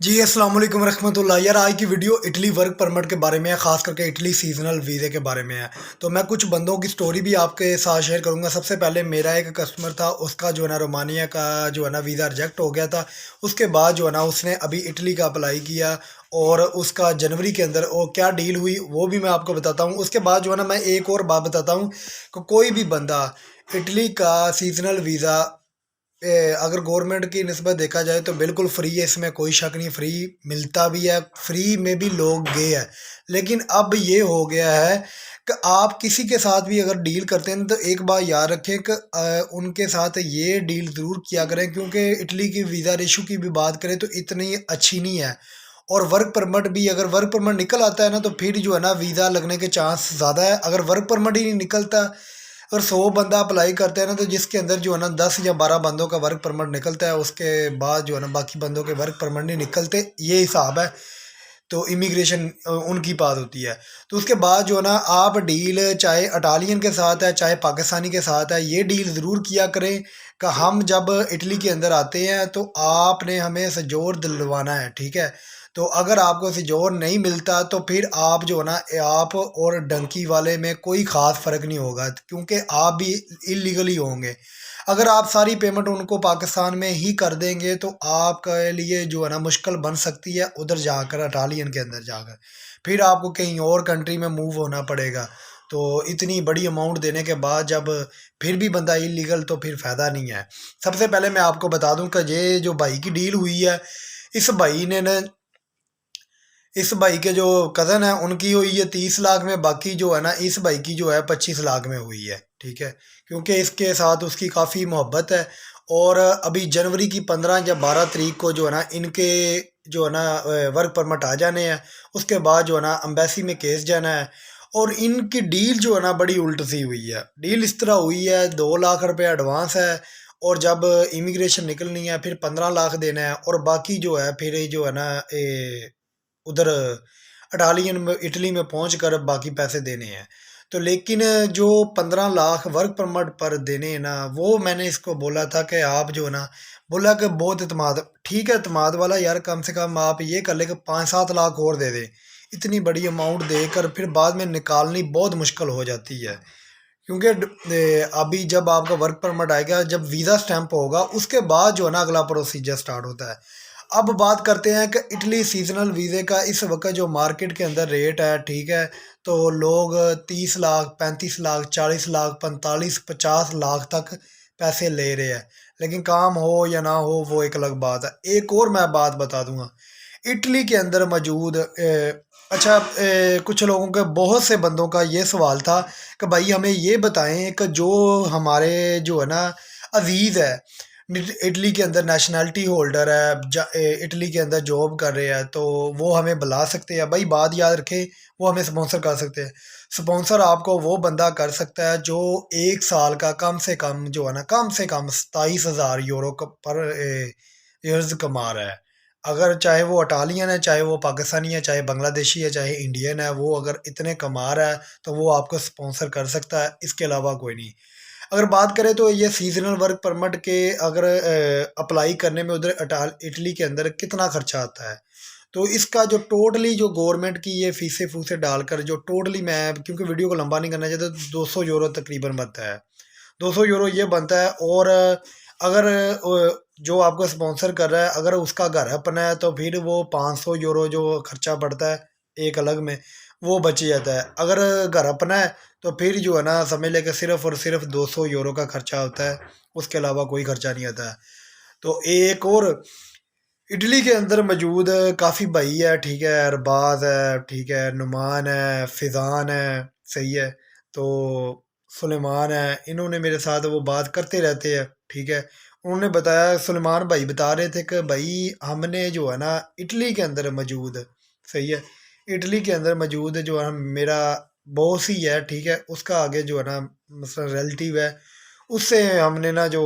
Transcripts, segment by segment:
जी, अस्सलाम वालेकुम रहमतुल्लाह। यार आज की वीडियो इटली वर्क परमिट के बारे में है, ख़ास करके इटली सीज़नल वीज़े के बारे में है। तो मैं कुछ बंदों की स्टोरी भी आपके साथ शेयर करूँगा। सबसे पहले मेरा एक कस्टमर था, उसका जो है ना रोमानिया का जो है ना वीज़ा रिजेक्ट हो गया था। उसके बाद जो है ना उसने अभी इटली का अप्लाई किया और उसका जनवरी के अंदर और क्या डील हुई वो भी मैं आपको बताता हूँ। उसके बाद जो है ना मैं एक और बात बताता हूँ कि कोई भी बंदा इटली का सीज़नल वीज़ा अगर गवर्नमेंट की निस्बत देखा जाए तो बिल्कुल फ्री है, इसमें कोई शक नहीं। फ्री मिलता भी है, फ्री में भी लोग गए हैं। लेकिन अब ये हो गया है कि आप किसी के साथ भी अगर डील करते हैं तो एक बात याद रखें कि उनके साथ ये डील ज़रूर किया करें, क्योंकि इटली की वीज़ा रेशो की भी बात करें तो इतनी अच्छी नहीं है। और वर्क परमिट भी अगर वर्क परमिट निकल आता है ना तो फिर जो है ना वीज़ा लगने के चांस ज़्यादा है। अगर वर्क परमिट ही नहीं निकलता, अगर 100 बंदा अप्लाई करते हैं ना तो जिसके अंदर जो है ना 10 या 12 बंदों का वर्क परमिट निकलता है, उसके बाद जो है ना बाकी बंदों के वर्क परमिट नहीं निकलते, ये हिसाब है। तो इमिग्रेशन उनकी बात होती है। तो उसके बाद जो है ना आप डील चाहे इटालियन के साथ है चाहे पाकिस्तानी के साथ है, ये डील ज़रूर किया करें कि हम जब इटली के अंदर आते हैं तो आपने हमें सजोर दिलवाना है, ठीक है। तो अगर आपको सजोर नहीं मिलता तो फिर आप जो है ना आप और डंकी वाले में कोई ख़ास फ़र्क नहीं होगा, क्योंकि आप भी इलीगली होंगे। अगर आप सारी पेमेंट उनको पाकिस्तान में ही कर देंगे तो आपके लिए जो है ना मुश्किल बन सकती है उधर जाकर, इटालियन के अंदर जाकर। फिर आपको कहीं और कंट्री में मूव होना पड़ेगा। तो इतनी बड़ी अमाउंट देने के बाद जब फिर भी बंदा इलीगल, तो फिर फ़ायदा नहीं है। सबसे पहले मैं आपको बता दूं कि ये जो भाई की डील हुई है, इस भाई ने ना इस भाई के जो कज़न है उनकी हुई है 30 लाख में, बाकी जो है ना इस भाई की जो है 25 लाख में हुई है, ठीक है। क्योंकि इसके साथ उसकी काफ़ी मोहब्बत है। और अभी जनवरी की 15 या 12 तारीख को जो है ना इनके जो है ना वर्क परमिट आ जाने हैं। उसके बाद जो है ना अम्बेसी में केस जाना है। और इनकी डील जो है ना बड़ी उल्ट सी हुई है। डील इस तरह हुई है, 2 लाख रुपये एडवांस है और जब इमिग्रेशन निकलनी है फिर 15 लाख देना है, और बाकी जो है फिर ये जो है ना उधर इटालियन में इटली में पहुँच कर बाकी पैसे देने हैं। तो लेकिन जो 15 लाख वर्क परमिट पर देने हैं ना, वो मैंने इसको बोला था कि आप जो है ना, बोला कि बहुत एतमाद, ठीक है एतमाद वाला यार, कम से कम आप ये कर ले कि 5-7 लाख और दे दें। इतनी बड़ी अमाउंट देकर फिर बाद में निकालनी बहुत मुश्किल हो जाती है। क्योंकि अभी जब आपका वर्क परमिट आएगा, जब वीज़ा स्टैंप होगा, उसके बाद जो है ना अगला प्रोसीजर स्टार्ट होता है। अब बात करते हैं कि इटली सीजनल वीज़े का इस वक्त जो मार्केट के अंदर रेट है, ठीक है। तो लोग 30 लाख, 35 लाख, 40 लाख, 45-50 लाख तक पैसे ले रहे हैं। लेकिन काम हो या ना हो वो एक अलग बात है। एक और मैं बात बता दूंगा, इटली के अंदर मौजूद अच्छा, कुछ लोगों के, बहुत से बंदों का ये सवाल था कि भाई हमें ये बताएं कि जो हमारे जो है ना अजीज़ है, इटली के अंदर नेशनैलिटी होल्डर है, इटली के अंदर जॉब कर रहे हैं, तो वो हमें बुला सकते हैं। भाई बात याद रखें, वो हमें स्पॉन्सर कर सकते हैं। स्पॉन्सर आपको वो बंदा कर सकता है जो 1 साल का कम से कम जो है ना कम से कम 27,000 यूरो पर ईयर्स कमा रहा है। अगर चाहे वो इटालियन है, चाहे वो पाकिस्तानी है, चाहे बांग्लादेशी है, चाहे इंडियन है, वो अगर इतने कमा रहा है तो वो आपको स्पॉन्सर कर सकता है, इसके अलावा कोई नहीं। अगर बात करें तो ये सीजनल वर्क परमिट के अगर अप्लाई करने में उधर इटली के अंदर कितना खर्चा आता है, तो इसका जो टोटली जो गवर्नमेंट की ये फीसें फूसें डालकर जो टोटली, मैं क्योंकि वीडियो को लंबा नहीं करना चाहता, 200 यूरो तकरीबन बनता है। 200 यूरो ये बनता है। और अगर जो आपको स्पॉन्सर कर रहा है अगर उसका घर अपना है तो फिर वो 500 यूरो जो खर्चा पड़ता है एक अलग में, वो बच जाता है। अगर घर अपना है तो फिर जो है ना समझ लेके सिर्फ और सिर्फ 200 यूरो का खर्चा होता है, उसके अलावा कोई खर्चा नहीं आता है। तो एक और इटली के अंदर मौजूद काफ़ी भाई है, ठीक है। अरबाज है, ठीक है। नुमान है, फिजान है, सही है। तो सुलेमान है, इन्होंने मेरे साथ वो बात करते रहते हैं, ठीक है। उन्होंने बताया, सुलेमान भाई बता रहे थे कि भाई हमने जो है ना इटली के अंदर मौजूद, सही है, इटली के अंदर मौजूद जो है मेरा बॉस ही है, ठीक है। उसका आगे जो है ना मतलब रिलेटिव है, उससे हमने ना जो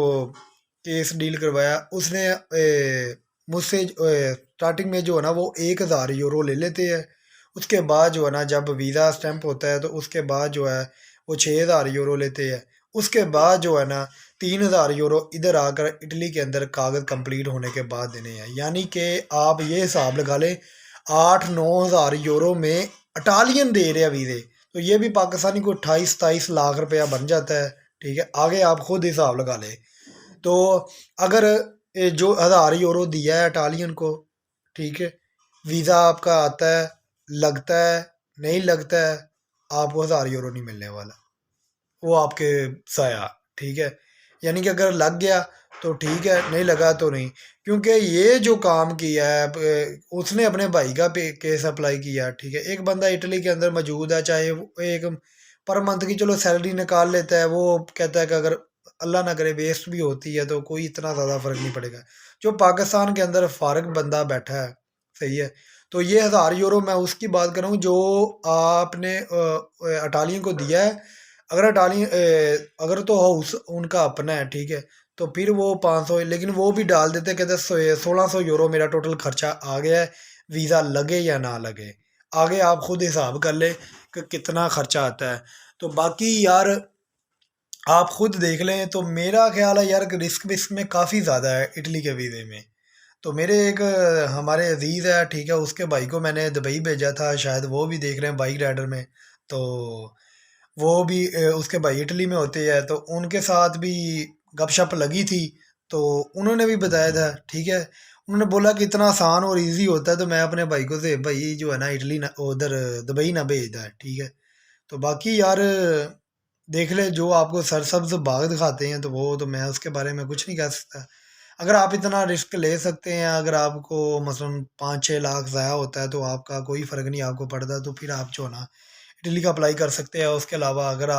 केस डील करवाया, उसने मुझसे स्टार्टिंग में जो है ना वो 1,000 यूरो ले लेते हैं। उसके बाद जो है ना जब वीज़ा स्टैंप होता है तो उसके बाद जो है वो 6,000 यूरो लेते हैं। उसके बाद जो है ना 3000 यूरो इधर आकर इटली के अंदर कागज़ कंप्लीट होने के बाद देने हैं। यानी कि आप ये हिसाब लगा लें 8-9 हज़ार यूरो में इटालियन दे रहे हैं वीज़े, तो ये भी पाकिस्तानी को 28-27 लाख रुपया बन जाता है। ठीक है, आगे आप खुद हिसाब लगा लें। तो अगर जो 1000 यूरो दिया है इटालियन को, ठीक है, वीज़ा आपका आता है, लगता है, नहीं लगता है, आपको 1000 यूरो नहीं मिलने वाला, वो आपके ज़ाया। ठीक है, यानी कि अगर लग गया तो ठीक है, नहीं लगा तो नहीं। क्योंकि ये जो काम किया है उसने अपने भाई का पे केस अप्लाई किया। ठीक है, एक बंदा इटली के अंदर मौजूद है, चाहे वो एक पर मंथ की चलो सैलरी निकाल लेता है, वो कहता है कि अगर अल्लाह ना करे वेस्ट भी होती है तो कोई इतना ज़्यादा फ़र्क नहीं पड़ेगा। जो पाकिस्तान के अंदर फ़ारिग बंदा बैठा है, सही है, तो ये 1000 यूरो मैं उसकी बात कर रहा हूँ जो आपने इटालियन को दिया है। अगर अगर तो हाउस उनका अपना है, ठीक है, तो फिर वो 500, लेकिन वो भी डाल देते, कहते 1600 यूरो मेरा टोटल खर्चा आ गया है, वीज़ा लगे या ना लगे। आगे आप खुद हिसाब कर ले कि कितना खर्चा आता है। तो बाकी यार आप खुद देख लें, तो मेरा ख्याल है यार कि रिस्क भी इसमें काफ़ी ज़्यादा है इटली के वीज़े में। तो मेरे एक हमारे अजीज़ है, ठीक है, उसके भाई को मैंने दुबई भेजा था, शायद वो भी देख रहे हैं बाइक राइडर में। तो वो भी उसके भाई इटली में होते हैं, तो उनके साथ भी गपशप लगी थी, तो उन्होंने भी बताया था। ठीक है, उन्होंने बोला कि इतना आसान और इजी होता है, तो मैं अपने भाई को से भाई जो है ना इटली ना उधर दुबई ना भेजता है। ठीक है, तो बाकी यार देख ले, जो आपको सरसब्ज बाग दिखाते हैं तो वो तो मैं उसके बारे में कुछ नहीं कह सकता। अगर आप इतना रिस्क ले सकते हैं, अगर आपको मसलन 5-6 लाख ज़ाया होता है तो आपका कोई फ़र्क नहीं आपको पड़ता, तो फिर आप जो है ना इटली का अप्लाई कर सकते हैं। उसके अलावा अगर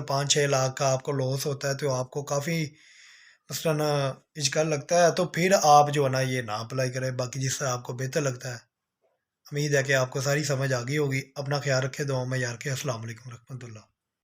5-6 लाख का आपको लॉस होता है तो आपको काफ़ी मसलन इश्कल लगता है, तो फिर आप जो है ना ये ना अप्लाई करें। बाकी जिससे आपको बेहतर लगता है। उम्मीद है कि आपको सारी समझ आ गई होगी। अपना ख्याल रखें, दुआ में याद रखें। अस्सलाम वालेकुम रहमतुल्लाह।